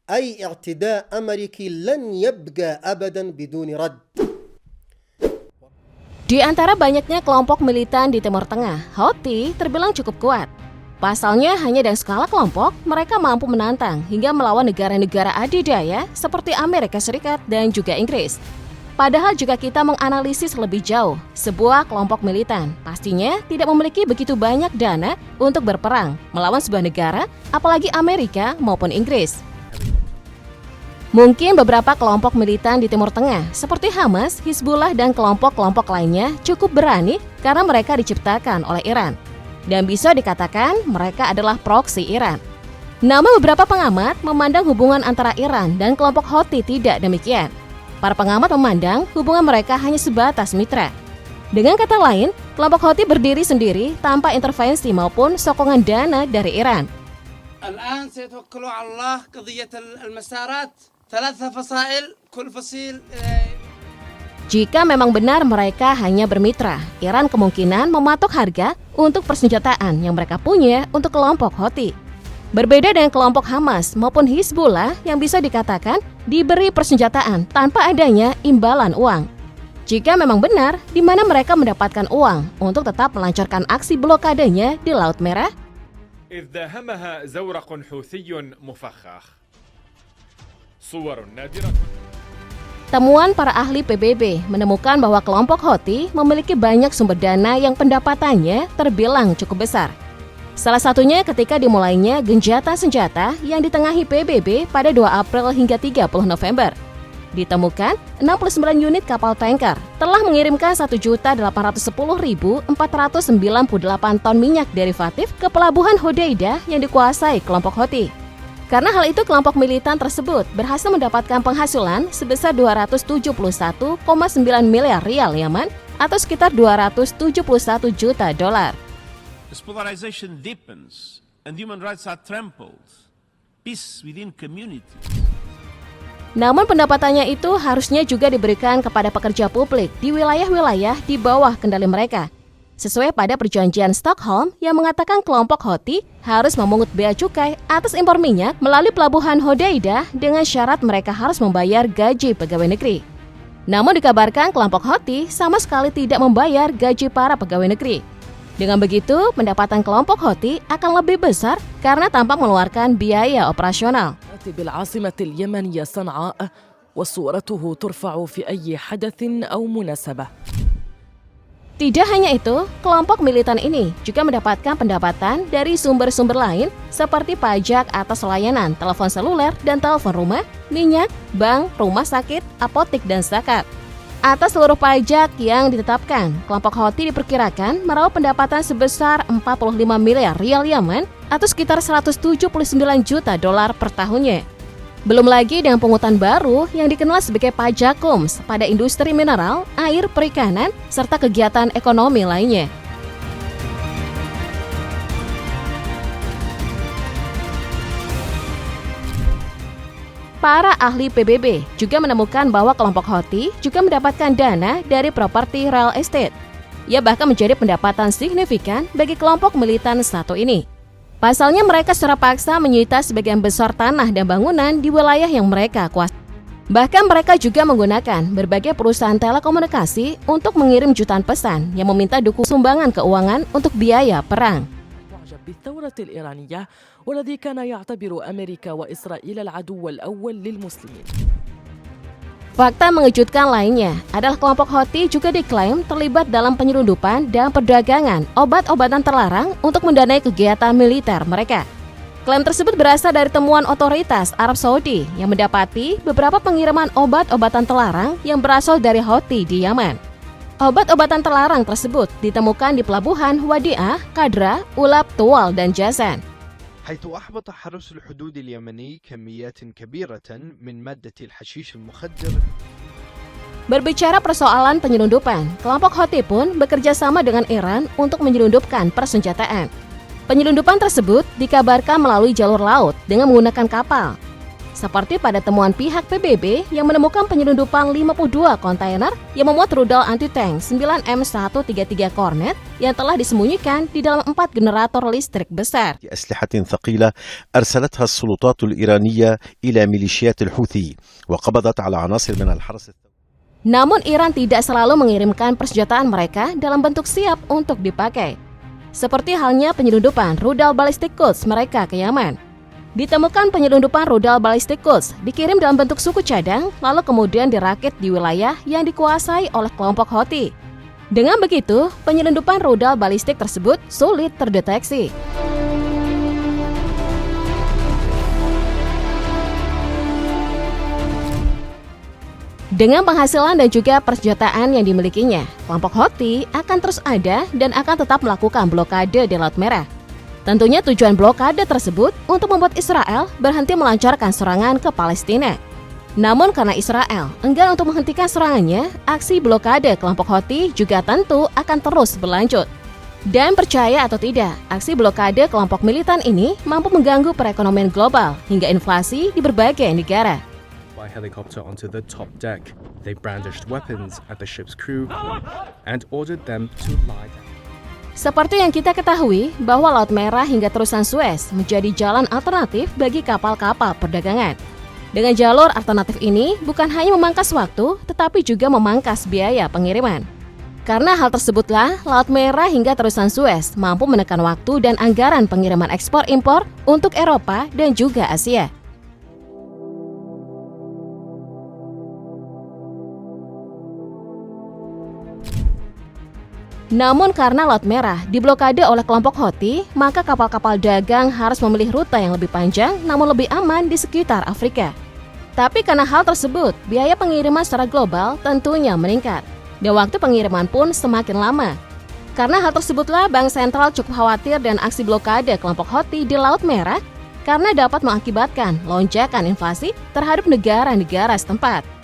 أي اعتداء أمريكي لن يبقى أبدا بدون رد. Di antara banyaknya kelompok militan di Timur Tengah, Houthi terbilang cukup kuat. Pasalnya hanya dengan skala kelompok, mereka mampu menantang hingga melawan negara-negara adidaya seperti Amerika Serikat dan juga Inggris. Padahal jika kita menganalisis lebih jauh, sebuah kelompok militan pastinya tidak memiliki begitu banyak dana untuk berperang melawan sebuah negara, apalagi Amerika maupun Inggris. Mungkin beberapa kelompok militan di Timur Tengah seperti Hamas, Hizbullah, dan kelompok-kelompok lainnya cukup berani karena mereka diciptakan oleh Iran. Dan bisa dikatakan mereka adalah proksi Iran. Namun beberapa pengamat memandang hubungan antara Iran dan kelompok Houthi tidak demikian. Para pengamat memandang hubungan mereka hanya sebatas mitra. Dengan kata lain, kelompok Houthi berdiri sendiri tanpa intervensi maupun sokongan dana dari Iran. الآن سيتوكلوا على الله قضية المسارات 3 فصائل كل فصيل. Jika memang benar mereka hanya bermitra, Iran kemungkinan mematok harga untuk persenjataan yang mereka punya untuk kelompok Houthi. Berbeda dengan kelompok Hamas maupun Hizbullah yang bisa dikatakan diberi persenjataan tanpa adanya imbalan uang. Jika memang benar, di mana mereka mendapatkan uang untuk tetap melancarkan aksi blokadenya di Laut Merah? إذ داهمها زورق حوثي مفخخ صور نادرة. Temuan para ahli PBB menemukan bahwa kelompok Houthi memiliki banyak sumber dana yang pendapatannya terbilang cukup besar. Salah satunya ketika dimulainya gencatan senjata yang ditengahi PBB pada 2 April hingga 30 November. Ditemukan 69 unit kapal tanker telah mengirimkan 1.810.498 ton minyak derivatif ke pelabuhan Hodeidah yang dikuasai kelompok Houthi. Karena hal itu, kelompok militan tersebut berhasil mendapatkan penghasilan sebesar 271,9 miliar rial Yaman atau sekitar 271 juta dolar. As polarization deepens and human rights are trampled, peace within communities. Namun pendapatannya itu harusnya juga diberikan kepada pekerja publik di wilayah-wilayah di bawah kendali mereka. Sesuai pada perjanjian Stockholm yang mengatakan kelompok Houthi harus memungut bea cukai atas impor minyak melalui pelabuhan Hodeidah dengan syarat mereka harus membayar gaji pegawai negeri. Namun dikabarkan kelompok Houthi sama sekali tidak membayar gaji para pegawai negeri. Dengan begitu, pendapatan kelompok Houthi akan lebih besar karena tampak mengeluarkan biaya operasional. بالعاصمة اليمنية صنعاء وصورته ترفع في أي حدث أو مناسبة. Tidak hanya itu, kelompok militan ini juga mendapatkan pendapatan dari sumber-sumber lain seperti pajak atas layanan telepon seluler dan telepon rumah, minyak, bank, rumah sakit, apotik, dan zakat. Atas seluruh pajak yang ditetapkan, kelompok Houthi diperkirakan meraup pendapatan sebesar 45 miliar rial Yaman atau sekitar 179 juta dolar per tahunnya. Belum lagi dengan pungutan baru yang dikenal sebagai pajak KUMS pada industri mineral, air, perikanan, serta kegiatan ekonomi lainnya. Para ahli PBB juga menemukan bahwa kelompok Houthi juga mendapatkan dana dari properti real estate. Ia bahkan menjadi pendapatan signifikan bagi kelompok militan satu ini. Pasalnya mereka secara paksa menyita sebagian besar tanah dan bangunan di wilayah yang mereka kuasai. Bahkan mereka juga menggunakan berbagai perusahaan telekomunikasi untuk mengirim jutaan pesan yang meminta dukungan sumbangan keuangan untuk biaya perang. بالثورة الإيرانية والذي كان يعتبر أمريكا وإسرائيل العدو الأول للمسلمين. Fakta mengejutkan lainnya adalah kelompok Houthi juga diklaim terlibat dalam penyelundupan dan perdagangan obat-obatan terlarang untuk mendanai kegiatan militer mereka. Klaim tersebut berasal dari temuan otoritas Arab Saudi yang mendapati beberapa pengiriman obat-obatan terlarang yang berasal dari Houthi di Yaman. Obat-obatan terlarang tersebut ditemukan di pelabuhan Wadi'ah, Qadra, Ulab, Tuwal, dan Jazan. حيث أحبط حرس الحدود اليمني كميات كبيرة من مادة الحشيش المخدر. Berbicara persoalan penyelundupan, kelompok Houthi pun bekerja sama dengan Iran untuk menyelundupkan persenjataan. Penyelundupan tersebut dikabarkan melalui jalur laut dengan menggunakan kapal. seperti pada temuan pihak PBB yang menemukan penyelundupan 52 kontainer yang memuat rudal anti-tank 9M133 Kornet yang telah disembunyikan di dalam 4 generator listrik besar. أسلحة ثقيلة أرسلتها السلطات الإيرانية إلى ميليشيات الحوثي وقبضت على عناصر من الحرس. Namun Iran tidak selalu mengirimkan persenjataan mereka dalam bentuk siap untuk dipakai. Seperti halnya penyelundupan rudal balistik Quds mereka ke Yaman. Ditemukan penyelundupan rudal balistik Quds dikirim dalam bentuk suku cadang lalu kemudian dirakit di wilayah yang dikuasai oleh kelompok Houthi. Dengan begitu, penyelundupan rudal balistik tersebut sulit terdeteksi. Dengan penghasilan dan juga persenjataan yang dimilikinya, kelompok Houthi akan terus ada dan akan tetap melakukan blokade di Laut Merah. Tentunya tujuan blokade tersebut untuk membuat Israel berhenti melancarkan serangan ke Palestina. Namun karena Israel enggan untuk menghentikan serangannya, aksi blokade kelompok Houthi juga tentu akan terus berlanjut. Dan percaya atau tidak, aksi blokade kelompok militan ini mampu mengganggu perekonomian global hingga inflasi di berbagai negara. By helicopter onto the top deck, they brandished weapons at the ship's crew and ordered them to lie down. Seperti yang kita ketahui bahwa Laut Merah hingga terusan Suez menjadi jalan alternatif bagi kapal-kapal perdagangan. Dengan jalur alternatif ini bukan hanya memangkas waktu, tetapi juga memangkas biaya pengiriman. Karena hal tersebutlah, Laut Merah hingga terusan Suez mampu menekan waktu dan anggaran pengiriman ekspor-impor untuk Eropa dan juga Asia. Namun karena Laut Merah diblokade oleh kelompok Houthi, maka kapal-kapal dagang harus memilih rute yang lebih panjang namun lebih aman di sekitar Afrika. Tapi karena hal tersebut, biaya pengiriman secara global tentunya meningkat. Dan waktu pengiriman pun semakin lama. Karena hal tersebutlah Bank Sentral cukup khawatir dan aksi blokade kelompok Houthi di Laut Merah karena dapat mengakibatkan lonjakan inflasi terhadap negara-negara setempat.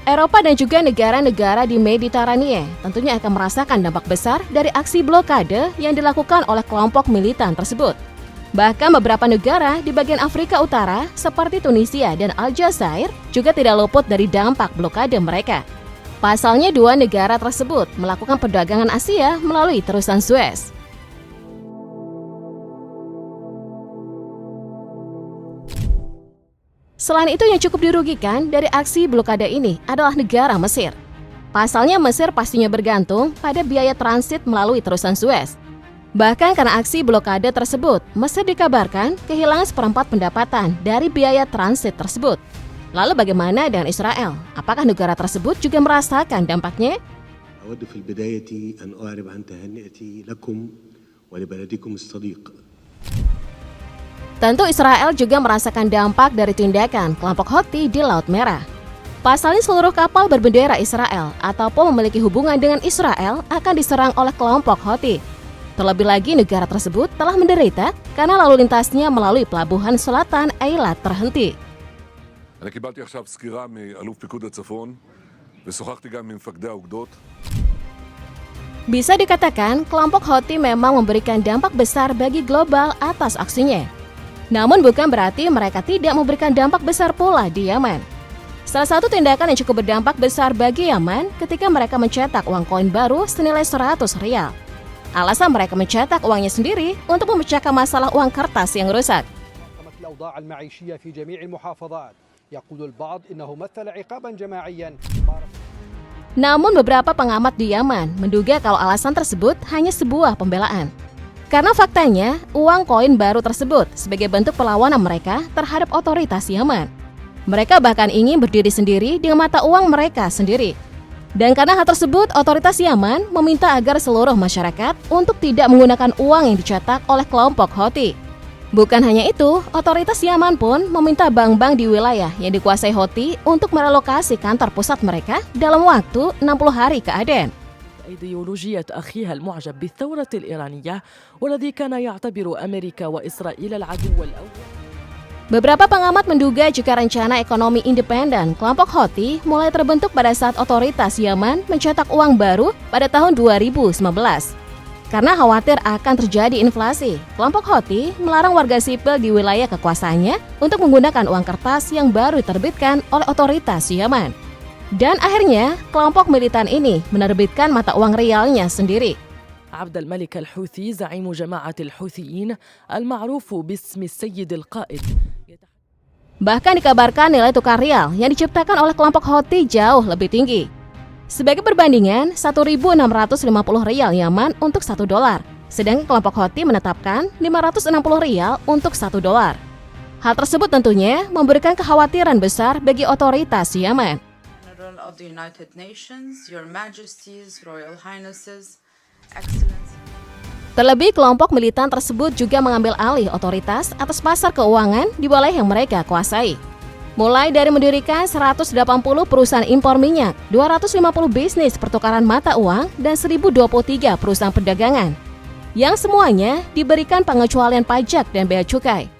Eropa dan juga negara-negara di Mediterania tentunya akan merasakan dampak besar dari aksi blokade yang dilakukan oleh kelompok militan tersebut. Bahkan beberapa negara di bagian Afrika Utara seperti Tunisia dan Aljazair juga tidak luput dari dampak blokade mereka. Pasalnya dua negara tersebut melakukan perdagangan Asia melalui terusan Suez. Selain itu yang cukup dirugikan dari aksi blokade ini adalah negara Mesir. Pasalnya Mesir pastinya bergantung pada biaya transit melalui terusan Suez. Bahkan karena aksi blokade tersebut, Mesir dikabarkan kehilangan seperempat pendapatan dari biaya transit tersebut. Lalu bagaimana dengan Israel? Apakah negara tersebut juga merasakan dampaknya? أود في البداية أن أعرب عن تهنئتي لكم ولبلدكم الصديق. Tentu Israel juga merasakan dampak dari tindakan kelompok Houthi di Laut Merah. Pasalnya seluruh kapal berbendera Israel ataupun memiliki hubungan dengan Israel akan diserang oleh kelompok Houthi. Terlebih lagi negara tersebut telah menderita karena lalu lintasnya melalui pelabuhan selatan Eilat terhenti. אני קיבלתי עכשיו סקירה מאלוף פיקוד הצפון ושוחחתי גם עם מפקדי האוגדות. Bisa dikatakan kelompok Houthi memang memberikan dampak besar bagi global atas aksinya. Namun bukan berarti mereka tidak memberikan dampak besar pula di Yaman. Salah satu tindakan yang cukup berdampak besar bagi Yaman ketika mereka mencetak uang koin baru senilai 100 rial. Alasan mereka mencetak uangnya sendiri untuk memecahkan masalah uang kertas yang rusak. Namun beberapa pengamat di Yaman menduga kalau alasan tersebut hanya sebuah pembelaan. Karena faktanya, uang koin baru tersebut sebagai bentuk perlawanan mereka terhadap otoritas Yaman. Mereka bahkan ingin berdiri sendiri dengan mata uang mereka sendiri. Dan karena hal tersebut, otoritas Yaman meminta agar seluruh masyarakat untuk tidak menggunakan uang yang dicetak oleh kelompok Houthi. Bukan hanya itu, otoritas Yaman pun meminta bank-bank di wilayah yang dikuasai Houthi untuk merelokasi kantor pusat mereka dalam waktu 60 hari ke Aden. إيديولوجية أخيها المعجب بالثورة الإيرانية والذي كان يعتبر أمريكا وإسرائيل العدو الأول. Beberapa pengamat menduga jika rencana ekonomi independen kelompok Houthi mulai terbentuk pada saat otoritas Yaman mencetak uang baru pada tahun 2019. Karena khawatir akan terjadi inflasi, kelompok Houthi melarang warga sipil di wilayah kekuasaannya untuk menggunakan uang kertas yang baru diterbitkan oleh otoritas Yaman. Dan akhirnya, kelompok militan ini menerbitkan mata uang rialnya sendiri. عبد الملك الحوثي زعيم جماعة الحوثيين المعروف باسم السيد القائد. Bahkan dikabarkan nilai tukar rial yang diciptakan oleh kelompok Houthi jauh lebih tinggi. Sebagai perbandingan, 1.650 rial Yaman untuk $1, sedangkan kelompok Houthi menetapkan 560 rial untuk $1. Hal tersebut tentunya memberikan kekhawatiran besar bagi otoritas Yaman. General of the United Nations, Your Majesties, Royal Highnesses, Excellencies. Terlebih, kelompok militan tersebut juga mengambil alih otoritas atas pasar keuangan di wilayah yang mereka kuasai. Mulai dari mendirikan 180 perusahaan impor minyak, 250 bisnis pertukaran mata uang, dan 1023 perusahaan perdagangan, yang semuanya diberikan pengecualian pajak dan bea cukai.